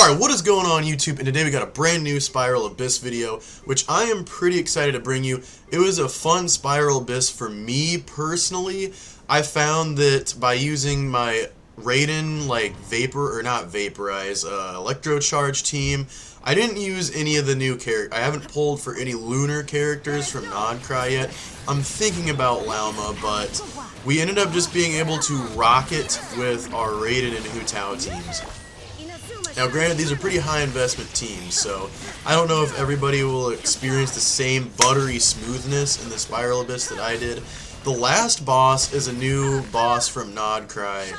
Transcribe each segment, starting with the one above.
Alright, what is going on YouTube? And today we got a brand new Spiral Abyss video, which I am pretty excited to bring you. It was a fun Spiral Abyss for me personally. I found that by using my Raiden, Electro Charge team, I didn't use any of the new characters. I haven't pulled for any lunar characters from Nodcry yet. I'm thinking about Lauma, but we ended up just being able to rock it with our Raiden and Hu Tao teams. Now granted, these are pretty high investment teams, so I don't know if everybody will experience the same buttery smoothness in the Spiral Abyss that I did. The last boss is a new boss from Nodcry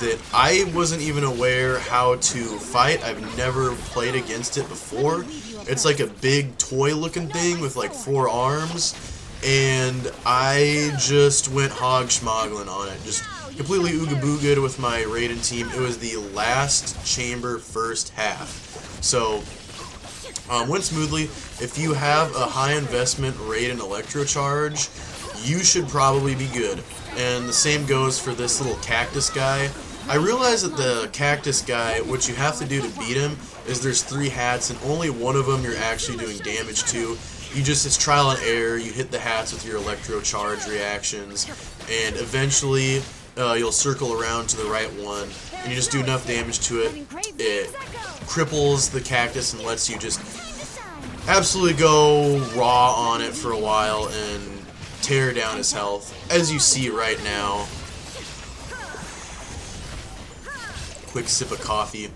that I wasn't even aware how to fight. I've never played against it before. It's like a big toy looking thing with like 4 arms, and I just went hog schmoggling on it. Just completely ooga booga'd with my Raiden team. It was the last chamber first half. So, went smoothly. If you have a high investment Raiden Electro Charge, you should probably be good. And the same goes for this little cactus guy. I realized that the cactus guy, what you have to do to beat him is there's 3 hats and only one of them you're actually doing damage to. It's trial and error. You hit the hats with your Electro Charge reactions, and eventually you'll circle around to the right one, and you just do enough damage to it. It cripples the cactus and lets you just absolutely go raw on it for a while and tear down his health, as you see right now. Quick sip of coffee.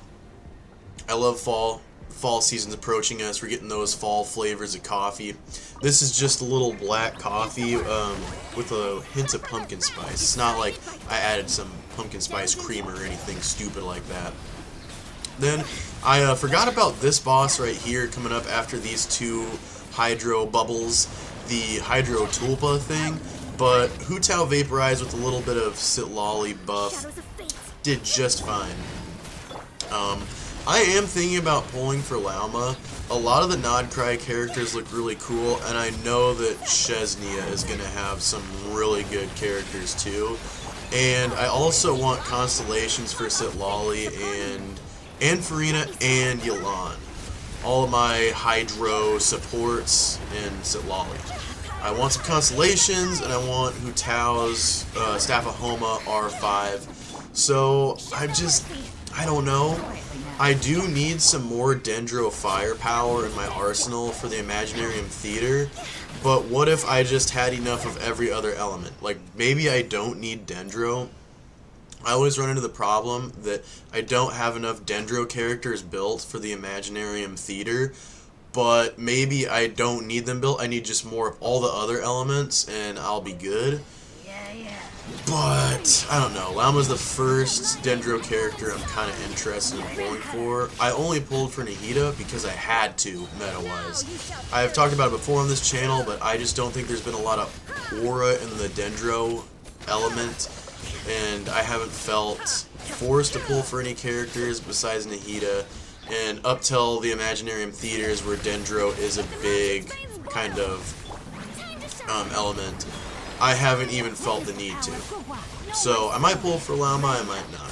I love fall. Fall season's approaching us. We're getting those fall flavors of coffee. This is just a little black coffee with a hint of pumpkin spice. It's not like I added some pumpkin spice cream or anything stupid like that. Then I forgot about this boss right here coming up after these 2 hydro bubbles, the hydro tulpa thing, but Hu Tao Vaporize with a little bit of Sitlali buff did just fine. I am thinking about pulling for Lauma. A lot of the Nodcry characters look really cool, and I know that Sheznia is going to have some really good characters too. And I also want constellations for Sitlali and Farina and Yelan. All of my Hydro supports in Sitlali. I want some constellations, and I want Hu Tao's Staff of Homa R5. So I don't know. I do need some more Dendro firepower in my arsenal for the Imaginarium Theater, but what if I just had enough of every other element? Like, maybe I don't need Dendro. I always run into the problem that I don't have enough Dendro characters built for the Imaginarium Theater, but maybe I don't need them built. I need just more of all the other elements, and I'll be good. But, I don't know, Lauma's the first Dendro character I'm kind of interested in pulling for. I only pulled for Nahida because I had to, meta-wise. I've talked about it before on this channel, but I just don't think there's been a lot of aura in the Dendro element, and I haven't felt forced to pull for any characters besides Nahida, and up till the Imaginarium Theaters where Dendro is a big kind of element, I haven't even felt the need to. So I might pull for Lauma, I might not.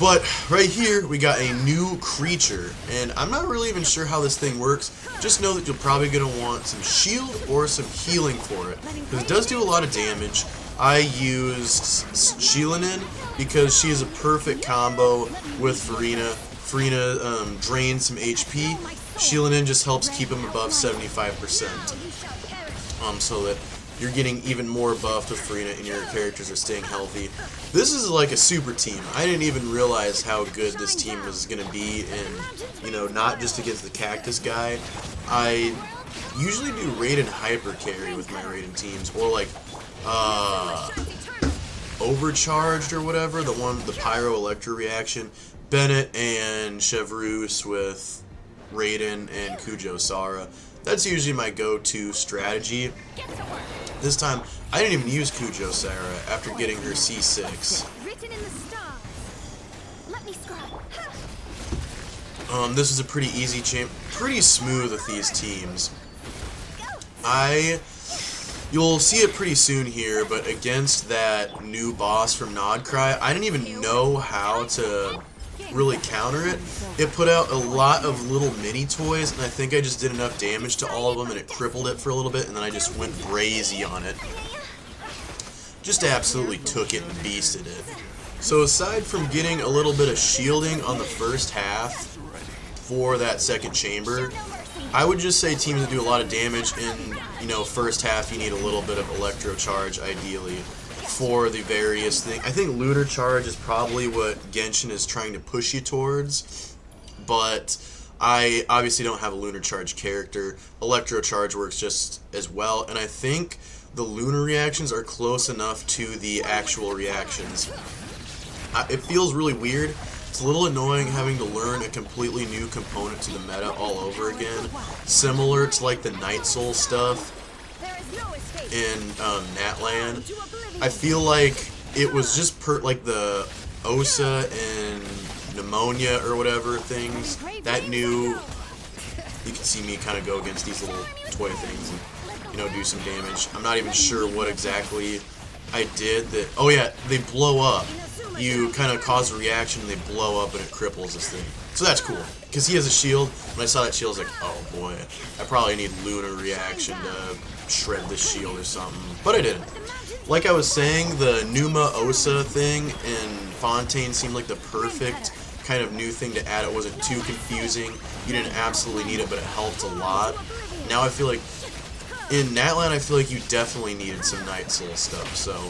But right here we got a new creature, and I'm not really even sure how this thing works. Just know that you're probably going to want some shield or some healing for it, because it does do a lot of damage. I used Shilinin because she is a perfect combo with Farina. Farina drains some HP. Shilinin just helps keep him above 75%. So that you're getting even more buffed with Farina and your characters are staying healthy. This is like a super team. I didn't even realize how good this team was going to be, and, you know, not just against the cactus guy. I usually do Raiden hyper carry with my Raiden teams, or like overcharged or whatever, the pyro electro reaction. Bennett and Chevreuse with Raiden and Kujo Sara. That's usually my go-to strategy. This time, I didn't even use Kujo Sara after getting her C6. This is a pretty easy pretty smooth with these teams. You'll see it pretty soon here, but against that new boss from Nodcry, I didn't even know how to really counter it. It put out a lot of little mini toys, and I think I just did enough damage to all of them, and it crippled it for a little bit, and then I just went brazy on it. Just absolutely took it and beasted it. So aside from getting a little bit of shielding on the first half for that second chamber, I would just say teams that do a lot of damage in, you know, first half, you need a little bit of electro charge ideally for the various things. I think lunar charge is probably what Genshin is trying to push you towards, but I obviously don't have a lunar charge character. Electro charge works just as well, and I think the lunar reactions are close enough to the actual reactions. It feels really weird. It's a little annoying having to learn a completely new component to the meta all over again, similar to like the Night Soul stuff in Natlan. I feel like it was just like the Osa and Pneumonia or whatever things, that new, you can see me kind of go against these little toy things and, you know, do some damage. I'm not even sure what exactly I did that, oh yeah, they blow up. You kind of cause a reaction and they blow up and it cripples this thing. So that's cool, because he has a shield. When I saw that shield, I was like, oh boy, I probably need lunar reaction to shred this shield or something. But I didn't. Like I was saying, the Numa Osa thing in Fontaine seemed like the perfect kind of new thing to add. It wasn't too confusing. You didn't absolutely need it, but it helped a lot. Now I feel like, in Natlan, I feel like you definitely needed some Night Soul stuff, so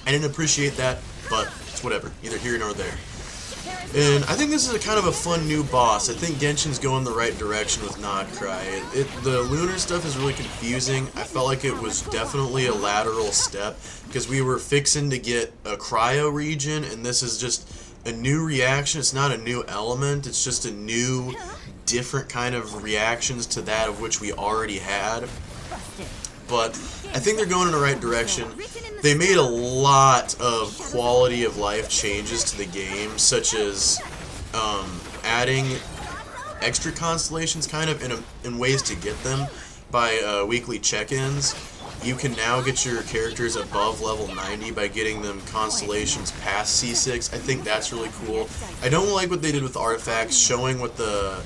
I didn't appreciate that, but it's whatever, neither here nor there. And I think this is a kind of a fun new boss. I think Genshin's going the right direction with Nodcry. The lunar stuff is really confusing. I felt like it was definitely a lateral step, because we were fixing to get a cryo region, and this is just a new reaction. It's not a new element, it's just a new, different kind of reactions to that of which we already had. But I think they're going in the right direction. They made a lot of quality of life changes to the game, such as adding extra constellations kind of in ways to get them by weekly check-ins. You can now get your characters above level 90 by getting them constellations past C6. I think that's really cool. I don't like what they did with artifacts, showing what the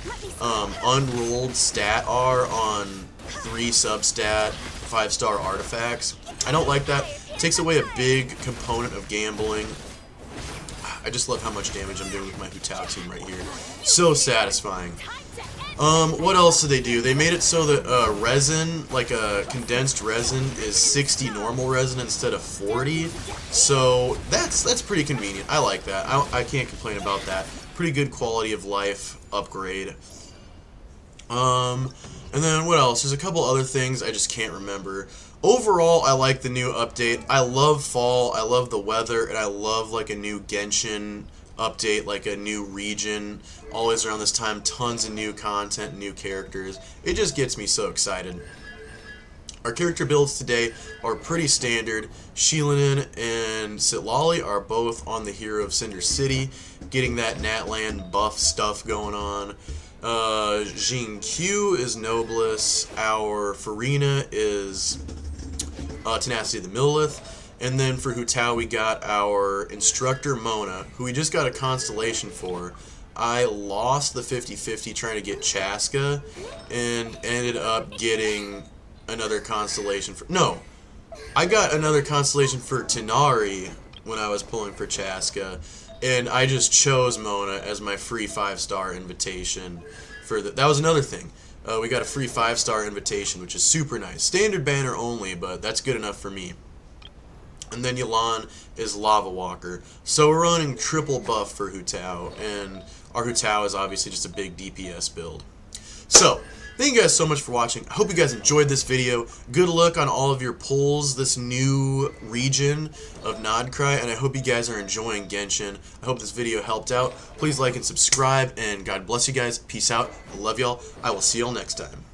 unrolled stat are on 3 substat 5-star artifacts. I don't like that. It takes away a big component of gambling. I just love how much damage I'm doing with my Hu Tao team right here. So satisfying. What else did they do? They made it so that resin, like a condensed resin, is 60 normal resin instead of 40. So that's pretty convenient. I like that. I can't complain about that. Pretty good quality of life upgrade. And then what else? There's a couple other things I just can't remember. Overall, I like the new update. I love fall, I love the weather, and I love like a new Genshin update, like a new region. Always around this time, tons of new content, new characters. It just gets me so excited. Our character builds today are pretty standard. Shilinin and Sitlali are both on the Hero of Cinder City, getting that Natlan buff stuff going on. Jing Q is Noblesse. Our Farina is Tenacity of the Millith. And then for Hu Tao, we got our Instructor Mona, who we just got a constellation for. I lost the 50-50 trying to get Chaska, and ended up getting another constellation for... No! I got another constellation for Tenari when I was pulling for Chaska, and I just chose Mona as my free 5-star invitation for the... That was another thing. We got a free 5-star invitation, which is super nice. Standard banner only, but that's good enough for me. And then Yelan is Lava Walker. So we're running triple buff for Hu Tao, and our Hu Tao is obviously just a big DPS build. So, thank you guys so much for watching. I hope you guys enjoyed this video. Good luck on all of your pulls, this new region of Nodcry, and I hope you guys are enjoying Genshin. I hope this video helped out. Please like and subscribe, and God bless you guys. Peace out. I love y'all. I will see y'all next time.